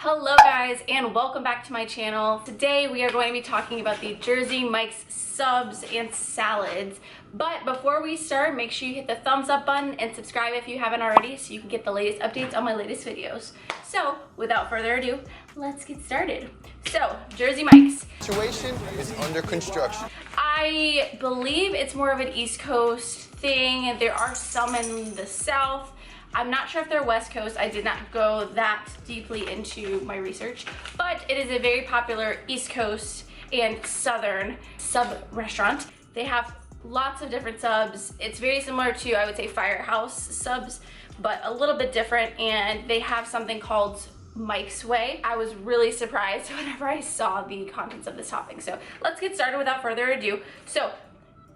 Hello guys, and welcome back to my channel. Today we are going to be talking about the Jersey Mike's subs and salads. But before we start, make sure you hit the thumbs up button and subscribe if you haven't already so you can get the latest updates on my latest videos. So without further ado, let's get started. So Jersey Mike's Situation is under construction. I believe it's more of an East Coast thing. There are some in the South. I'm not sure if they're West Coast. I did not go that deeply into my research, but it is a very popular East Coast and Southern sub restaurant. They have lots of different subs. It's very similar to, I would say, Firehouse subs, but a little bit different, and they have something called Mike's Way. I was really surprised whenever I saw the contents of this topping. So let's get started without further ado. So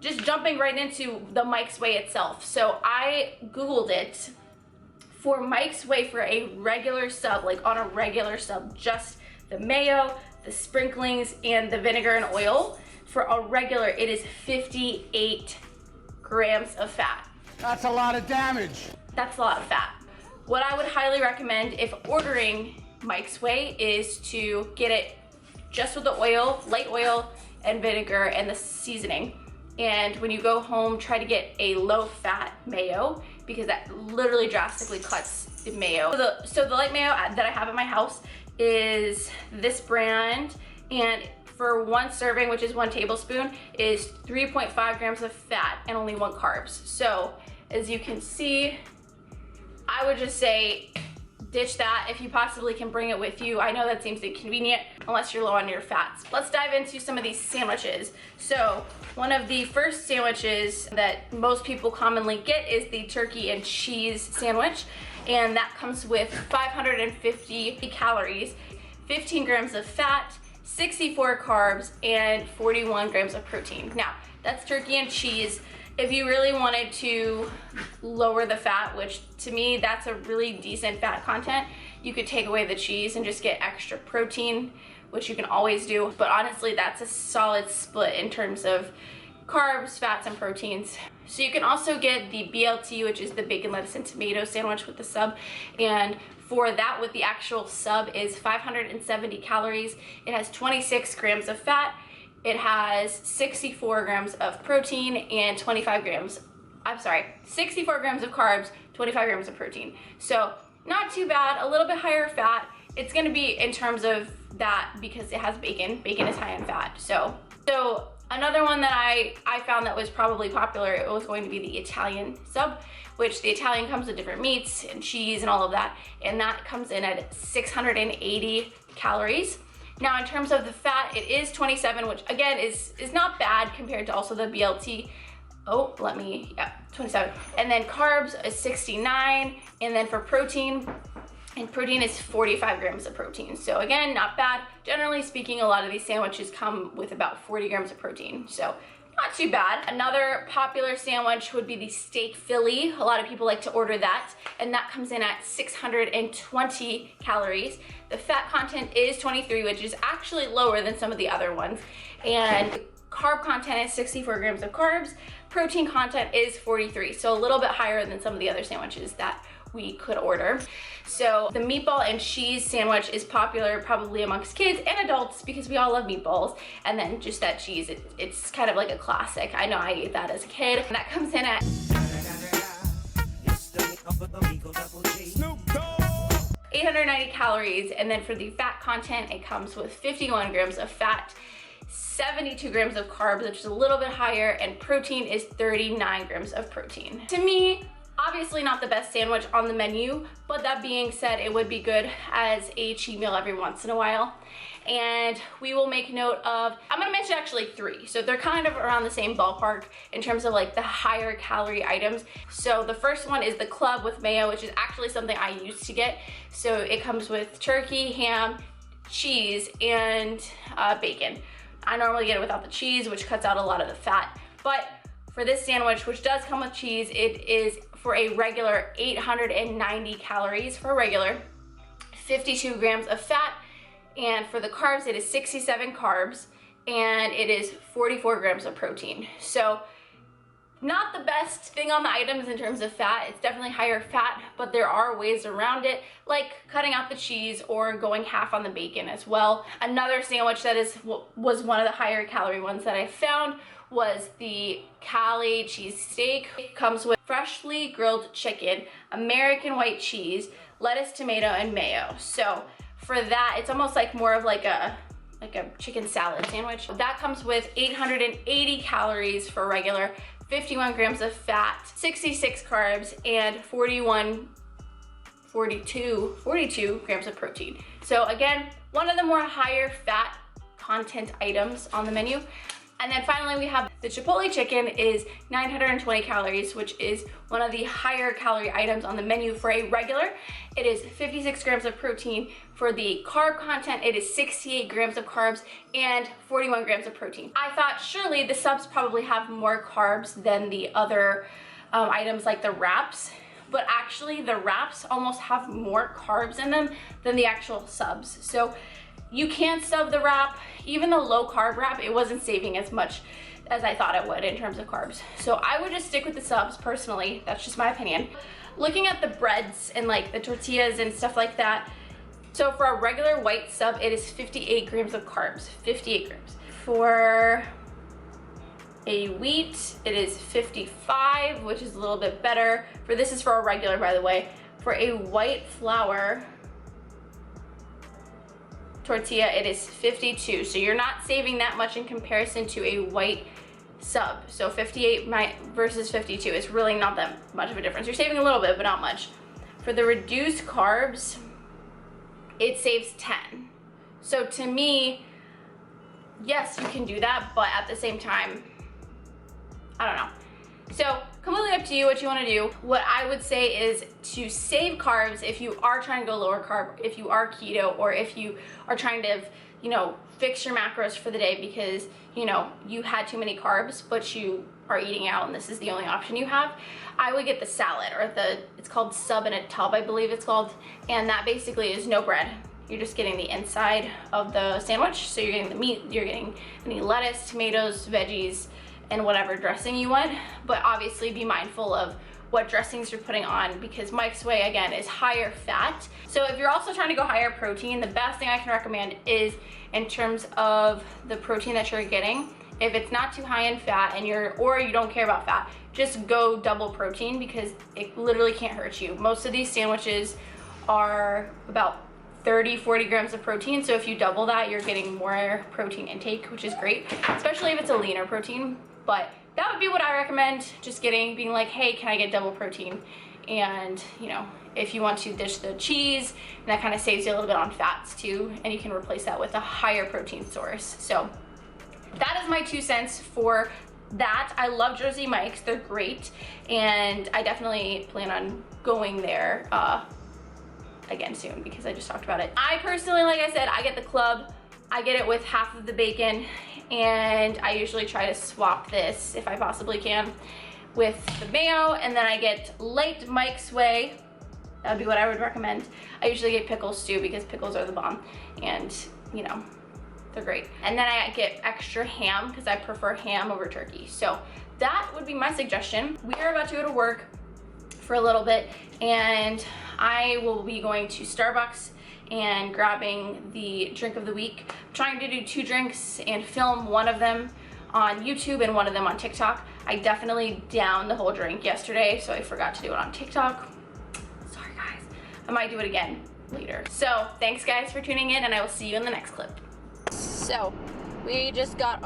just jumping right into the Mike's Way itself. So I Googled it. For Mike's Way, for a regular sub, like on a regular sub, just the mayo, the sprinklings, and the vinegar and oil, for a regular, it is 58 grams of fat. That's a lot of damage. That's a lot of fat. What I would highly recommend if ordering Mike's Way is to get it just with the oil, light oil, and vinegar, and the seasoning. And when you go home, try to get a low-fat mayo, because that literally drastically cuts the mayo. So the light mayo that I have in my house is this brand, and for one serving, which is 1 tablespoon, is 3.5 grams of fat and only 1 carbs. So as you can see, I would just say ditch that if you possibly can bring it with you. I know that seems inconvenient unless you're low on your fats. Let's dive into some of these sandwiches. So one of the first sandwiches that most people commonly get is the turkey and cheese sandwich, and that comes with 550 calories, 15 grams of fat, 64 carbs, and 41 grams of protein. Now, that's turkey and cheese. If you really wanted to lower the fat, which to me, that's a really decent fat content, you could take away the cheese and just get extra protein, which you can always do. But honestly, that's a solid split in terms of carbs, fats, and proteins. So you can also get the BLT, which is the bacon, lettuce, and tomato sandwich with the sub. And for that, with the actual sub, is 570 calories. It has 26 grams of fat. It has 64 grams of protein and 64 grams of carbs, 25 grams of protein. So not too bad, a little bit higher fat. It's gonna be in terms of that because it has bacon. Bacon is high in fat. So another one that I found that was probably popular, it was going to be the Italian sub, which the Italian comes with different meats and cheese and all of that. And that comes in at 680 calories. Now, in terms of the fat, it is 27, which again is not bad compared to also the BLT. 27. And then carbs is 69, and then for protein, is 45 grams of protein. So again, not bad. Generally speaking, a lot of these sandwiches come with about 40 grams of protein. So not too bad. Another popular sandwich would be the steak Philly. A lot of people like to order that, and that comes in at 620 calories. The fat content is 23, which is actually lower than some of the other ones. And carb content is 64 grams of carbs. Protein content is 43, so a little bit higher than some of the other sandwiches that we could order. So the meatball and cheese sandwich is popular probably amongst kids and adults because we all love meatballs. And then just that cheese, it's kind of like a classic. I know I ate that as a kid. And that comes in at 890 calories. And then for the fat content, it comes with 51 grams of fat, 72 grams of carbs, which is a little bit higher, and protein is 39 grams of protein. To me, obviously not the best sandwich on the menu, but that being said, it would be good as a cheat meal every once in a while. And we will make note of, I'm gonna mention actually 3. So they're kind of around the same ballpark in terms of like the higher calorie items. So the first one is the club with mayo, which is actually something I used to get. So it comes with turkey, ham, cheese, and bacon. I normally get it without the cheese, which cuts out a lot of the fat. But for this sandwich, which does come with cheese, it is for a regular 890 calories for a regular, 52 grams of fat, and for the carbs, it is 67 carbs, and it is 44 grams of protein. So Not the best thing on the items in terms of fat. It's definitely higher fat, but there are ways around it, like cutting out the cheese or going half on the bacon as well. Another sandwich that was one of the higher calorie ones that I found was the Cali cheesesteak. It comes with freshly grilled chicken, American white cheese, lettuce, tomato, and mayo. So for that, it's almost like more of like a chicken salad sandwich. That comes with 880 calories for regular, 51 grams of fat, 66 carbs, and 42 grams of protein. So again, one of the more higher fat content items on the menu. And then finally we have the Chipotle Chicken is 920 calories, which is one of the higher calorie items on the menu for a regular. It is 56 grams of protein. For the carb content, it is 68 grams of carbs and 41 grams of protein. I thought surely the subs probably have more carbs than the other items like the wraps, but actually the wraps almost have more carbs in them than the actual subs. So you can sub the wrap. Even the low carb wrap, it wasn't saving as much as I thought it would in terms of carbs. So I would just stick with the subs personally. That's just my opinion. Looking at the breads and like the tortillas and stuff like that. So for a regular white sub, it is 58 grams of carbs, 58 grams. For a wheat, it is 55, which is a little bit better. This is for a regular, by the way. For a white flour tortilla, it is 52. So you're not saving that much in comparison to a white sub. So 58 versus 52 is really not that much of a difference. You're saving a little bit, but not much. For the reduced carbs, it saves 10. So to me, yes, you can do that, but at the same time, I don't know. So completely up to you what you want to do. What I would say is to save carbs if you are trying to go lower carb, if you are keto, or if you are trying to, fix your macros for the day because, you had too many carbs, but you are eating out and this is the only option you have. I would get the salad, or it's called sub in a tub, I believe it's called. And that basically is no bread. You're just getting the inside of the sandwich. So you're getting the meat, you're getting any lettuce, tomatoes, veggies, and whatever dressing you want, but obviously be mindful of what dressings you're putting on because Mike's Way, again, is higher fat. So if you're also trying to go higher protein, the best thing I can recommend is in terms of the protein that you're getting, if it's not too high in fat and or you don't care about fat, just go double protein because it literally can't hurt you. Most of these sandwiches are about 30-40 grams of protein, so if you double that, you're getting more protein intake, which is great, especially if it's a leaner protein. But that would be what I recommend, just being like, hey, can I get double protein? And if you want to dish the cheese, and that kind of saves you a little bit on fats too, and you can replace that with a higher protein source. So that is my 2 cents for that. I love Jersey Mike's, they're great, and I definitely plan on going there again soon because I just talked about it. I personally, like I said, I get the club. I get it with half of the bacon, and I usually try to swap this if I possibly can with the mayo, and then I get light Mike's Way. That would be what I would recommend. I usually get pickles too because pickles are the bomb, and they're great. And then I get extra ham because I prefer ham over turkey. So that would be my suggestion. We are about to go to work for a little bit, and I will be going to Starbucks and grabbing the drink of the week. I'm trying to do 2 drinks and film one of them on YouTube and one of them on TikTok. I definitely downed the whole drink yesterday, so I forgot to do it on TikTok. Sorry guys, I might do it again later. So thanks guys for tuning in, and I will see you in the next clip. So we just got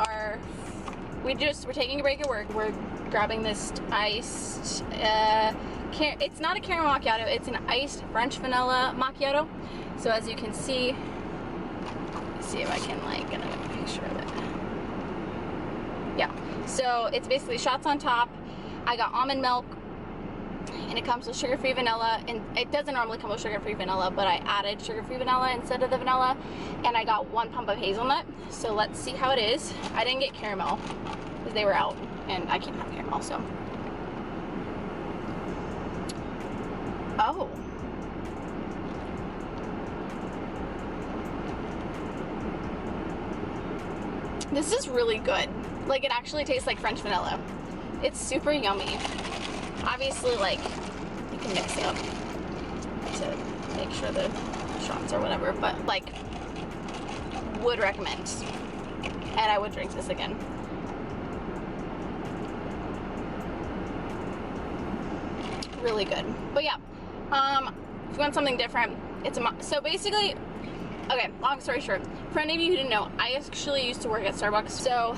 we're taking a break at work. We're grabbing this iced, it's not a caramel macchiato, it's an iced French vanilla macchiato. So as you can see, let's see if I can get a picture of it. Yeah, so it's basically shots on top. I got almond milk, and it comes with sugar-free vanilla, and it doesn't normally come with sugar-free vanilla, but I added sugar-free vanilla instead of the vanilla, and I got 1 pump of hazelnut. So let's see how it is. I didn't get caramel because they were out, and I can't have caramel, so. Oh. This is really good. Like, it actually tastes like French vanilla. It's super yummy. Obviously, like, you can mix it up to make sure the shots or whatever, but like, would recommend. And I would drink this again. Really good. But yeah, if you want something different, it's a so basically, okay, long story short, for any of you who didn't know, I actually used to work at Starbucks. So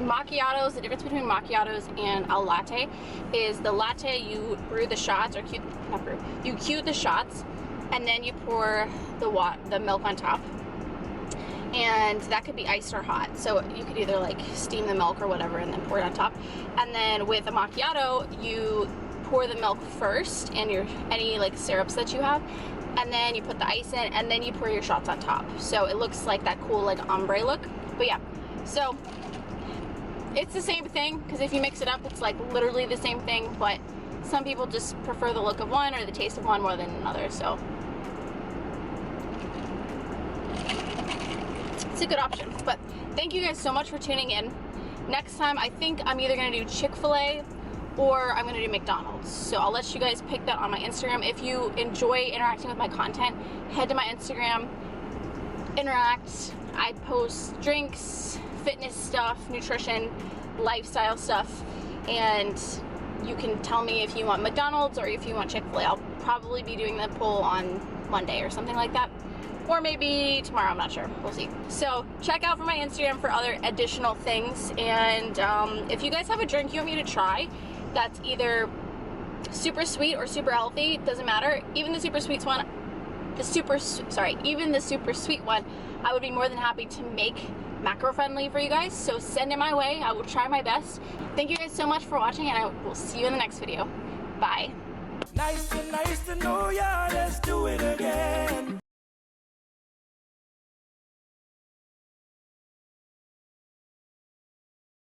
macchiatos, the difference between macchiatos and a latte is the latte, you brew the shots, or you cue the shots, and then you pour the milk on top. And that could be iced or hot. So you could either like steam the milk or whatever and then pour it on top. And then with a macchiato, you pour the milk first and any like syrups that you have, and then you put the ice in, and then you pour your shots on top. So it looks like that cool like ombre look. But yeah, so it's the same thing, because if you mix it up, it's like literally the same thing, but some people just prefer the look of one or the taste of one more than another. So it's a good option. But thank you guys so much for tuning in. Next time, I think I'm either gonna do Chick-fil-A or I'm gonna do McDonald's. So I'll let you guys pick that on my Instagram. If you enjoy interacting with my content, head to my Instagram, interact. I post drinks, fitness stuff, nutrition, lifestyle stuff, and you can tell me if you want McDonald's or if you want Chick-fil-A. I'll probably be doing the poll on Monday or something like that. Or maybe tomorrow, I'm not sure, we'll see. So check out for my Instagram for other additional things. And if you guys have a drink you want me to try that's either super sweet or super healthy, doesn't matter. Even the super sweet one, even the super sweet one, I would be more than happy to make macro friendly for you guys. So send it my way, I will try my best. Thank you guys so much for watching, and I will see you in the next video. Bye. Nice to know ya, let's do it again.